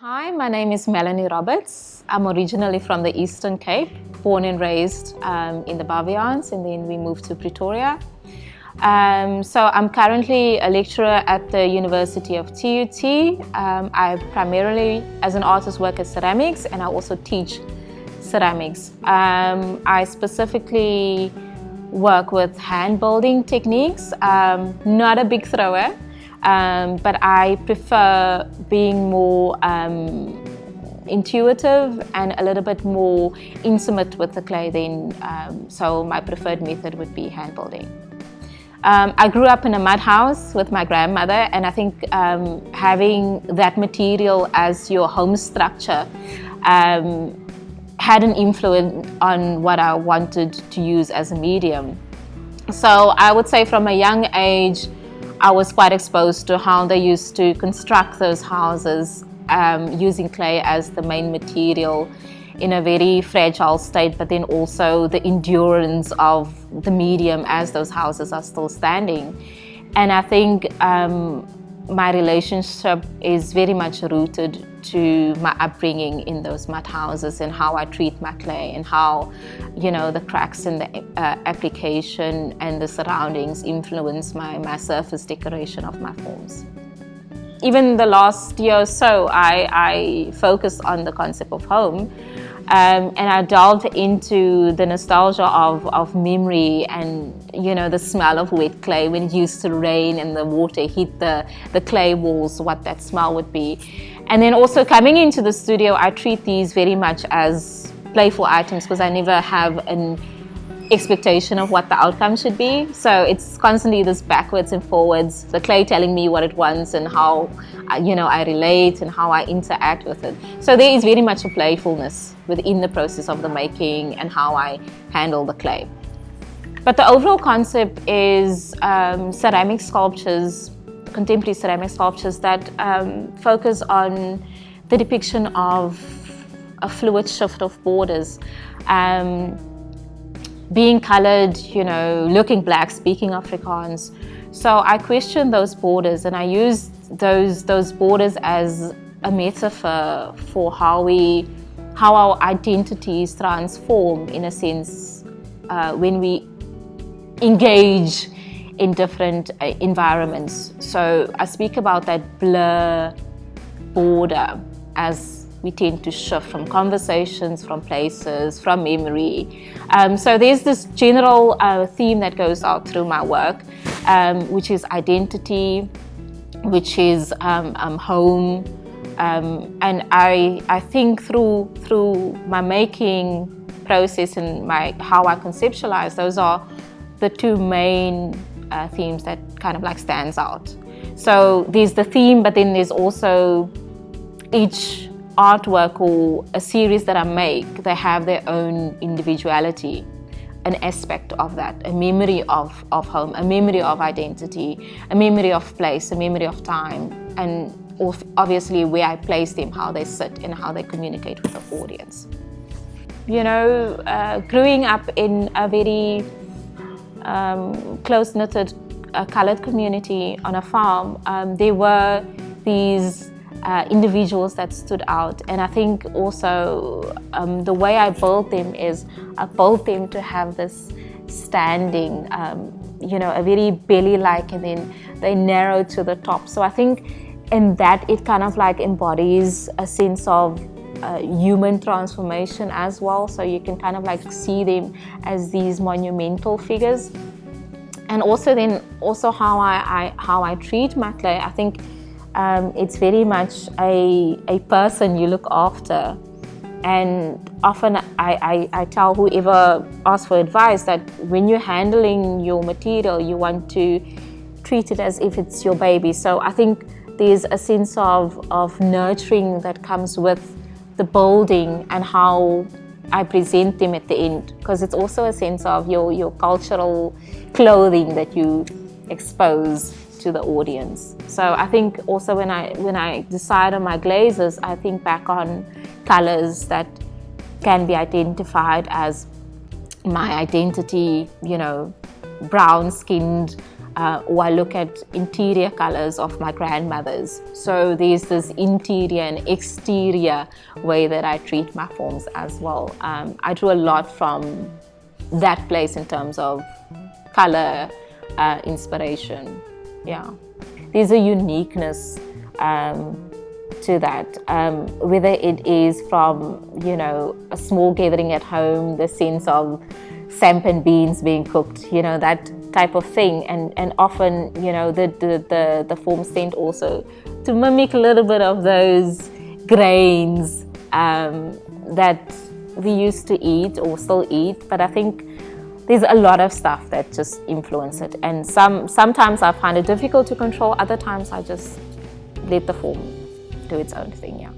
Hi, my name is Mellaney Roberts. I'm originally from the Eastern Cape, born and raised in the Baviaans, and then we moved to Pretoria. So I'm currently a lecturer at the University of TUT. I primarily, as an artist, work at ceramics, and I also teach ceramics. I specifically work with hand building techniques. Not a big thrower, but I prefer being more intuitive and a little bit more intimate with the clay then. So my preferred method would be hand building. I grew up in a mud house with my grandmother, and I think having that material as your home structure had an influence on what I wanted to use as a medium. So I would say from a young age, I was quite exposed to how they used to construct those houses using clay as the main material in a very fragile state, but then also the endurance of the medium as those houses are still standing. And I think my relationship is very much rooted to my upbringing in those mud houses and how I treat my clay and how, the cracks in the application and the surroundings influence my surface decoration of my forms. Even the last year or so, I focused on the concept of home, and I delved into the nostalgia of memory and, the smell of wet clay when it used to rain and the water hit the clay walls, what that smell would be. And then also coming into the studio, I treat these very much as playful items because I never have an expectation of what the outcome should be. So it's constantly this backwards and forwards, the clay telling me what it wants and how, I relate and how I interact with it. So there is very much a playfulness within the process of the making and how I handle the clay. But the overall concept is ceramic sculptures, contemporary ceramic sculptures that focus on the depiction of a fluid shift of borders. Being colored, looking black, speaking Afrikaans. So I question those borders, and I use those borders as a metaphor for how our identities transform, in a sense, when we engage in different environments. So I speak about that blur border as we tend to shift from conversations, from places, from memory. So there's this general theme that goes out through my work, which is identity, which is home. And I think through my making process and how I conceptualize, those are the two main themes that kind of stands out. So there's the theme, but then there's also each artwork or a series that I make, they have their own individuality, an aspect of that, a memory of home, a memory of identity, a memory of place, a memory of time, and obviously where I place them, how they sit and how they communicate with the audience. Growing up in a very close-knitted colored community on a farm, there were these individuals that stood out, and I think also the way I built them is I built them to have this standing, a very belly-like, and then they narrow to the top. So I think in that it kind of embodies a sense of human transformation as well. So you can kind of see them as these monumental figures, and also how I treat my clay. I think it's very much a person you look after, and often I tell whoever asks for advice that when you're handling your material, you want to treat it as if it's your baby. So I think there's a sense of nurturing that comes with the building and how I present them at the end, because it's also a sense of your cultural clothing that you expose to the audience. So I think also when I decide on my glazes, I think back on colors that can be identified as my identity, brown-skinned, or I look at interior colors of my grandmothers. So there's this interior and exterior way that I treat my forms as well. I drew a lot from that place in terms of color, inspiration. Yeah, there's a uniqueness to that, whether it is from, you know, a small gathering at home, the sense of sampan beans being cooked, you know, that type of thing, and often, you know, the forms tend also to mimic a little bit of those grains that we used to eat or still eat, but I think there's a lot of stuff that just influence it, and sometimes I find it difficult to control, other times I just let the form do its own thing. Yeah.